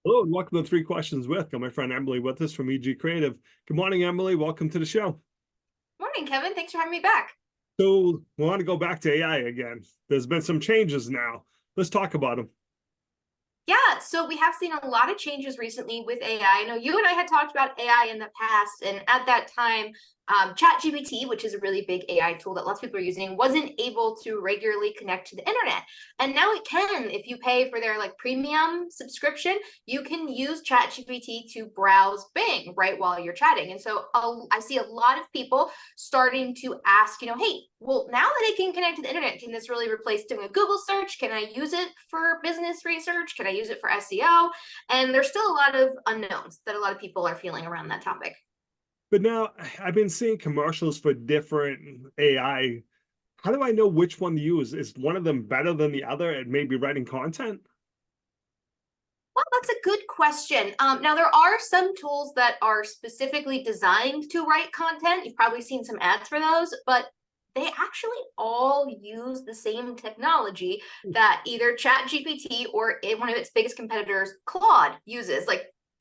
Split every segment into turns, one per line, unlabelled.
Hello and welcome to Three Questions With. Got my friend Emily with us from EG Creative. Good morning, Emily. Welcome to the show.
Morning, Kevin. Thanks for having me back.
So we want to go back to AI again. There's been some changes now. Let's talk about them.
Yeah, so we have seen a lot of changes recently with AI. I know you and I had talked about AI in the past, and at that time, ChatGPT, which is a really big AI tool that lots of people are using, wasn't able to regularly connect to the internet. And now it can. If you pay for their premium subscription, you can use ChatGPT to browse Bing right while you're chatting. And so I see a lot of people starting to ask, hey, well, now that it can connect to the internet, can this really replace doing a Google search? Can I use it for business research? Can I use it for SEO? And there's still a lot of unknowns that a lot of people are feeling around that topic.
But now I've been seeing commercials for different AI. How do I know which one to use? Is one of them better than the other at maybe writing content?
Well, that's a good question. Now, there are some tools that are specifically designed to write content. You've probably seen some ads for those, but they actually all use the same technology that either ChatGPT or one of its biggest competitors, Claude, uses.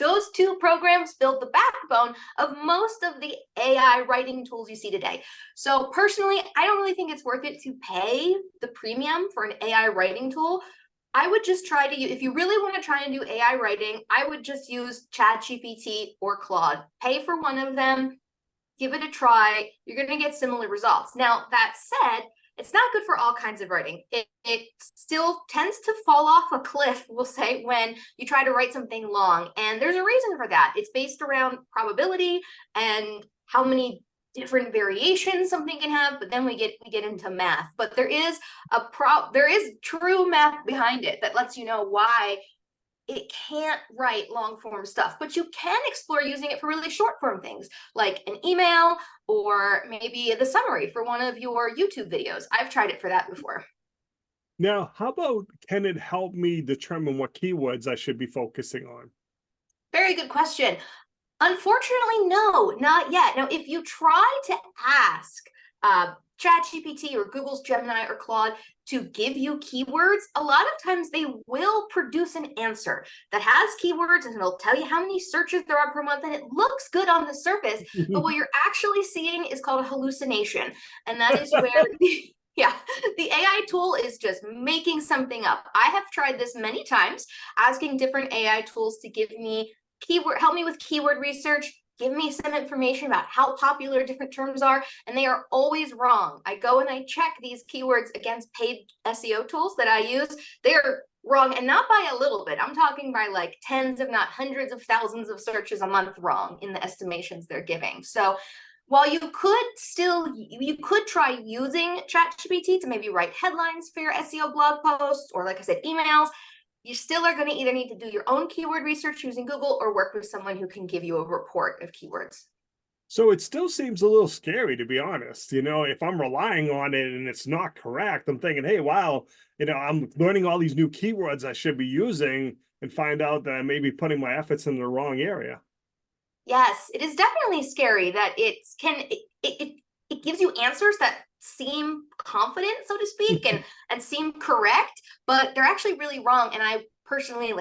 Those two programs build the backbone of most of the AI writing tools you see today. So personally, I don't really think it's worth it to pay the premium for an AI writing tool. I would just try to use, if you really want to try and do AI writing, I would just use ChatGPT or Claude. Pay for one of them, give it a try. You're going to get similar results. Now, that said, it's not good for all kinds of writing. It still tends to fall off a cliff, we'll say, when you try to write something long. And there's a reason for that. It's based around probability and how many different variations something can have, but then we get into math. But there is true math behind it that lets you know why it can't write long form stuff, but you can explore using it for really short form things like an email or maybe the summary for one of your YouTube videos. I've tried it for that before.
Now, how about can it help me determine what keywords I should be focusing on?
Very good question. Unfortunately, no, not yet. Now, if you try to ask ChatGPT or Google's Gemini or Claude to give you keywords, a lot of times they will produce an answer that has keywords and it'll tell you how many searches there are per month, and it looks good on the surface, but what you're actually seeing is called a hallucination. And that is where the AI tool is just making something up. I have tried this many times, asking different AI tools to give me help me with keyword research, give me some information about how popular different terms are, and they are always wrong. I go and I check these keywords against paid SEO tools that I use. They're wrong, and not by a little bit. I'm talking by tens, if not hundreds of thousands of searches a month wrong in the estimations they're giving. So while you could try using ChatGPT to maybe write headlines for your SEO blog posts, or like I said, emails, you still are going to either need to do your own keyword research using Google or work with someone who can give you a report of keywords.
So it still seems a little scary, to be honest. If I'm relying on it and it's not correct, I'm thinking, hey, wow, I'm learning all these new keywords I should be using and find out that I may be putting my efforts in the wrong area.
Yes, it is definitely scary that it gives you answers that seem confident, so to speak, and seem correct, but they're actually really wrong. And I personally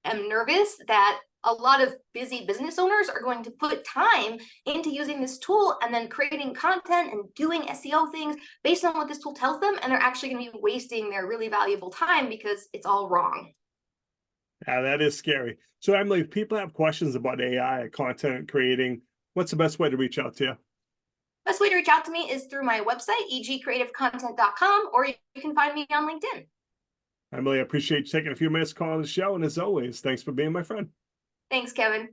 am nervous that a lot of busy business owners are going to put time into using this tool and then creating content and doing SEO things based on what this tool tells them, and they're actually going to be wasting their really valuable time because it's all wrong.
Yeah, that is scary. So Emily, if people have questions about AI content creating, what's the best way to reach out to you?
Best way to reach out to me is through my website, egcreativecontent.com, or you can find me on LinkedIn.
Emily, I appreciate you taking a few minutes to call on the show. And as always, thanks for being my friend.
Thanks, Kevin.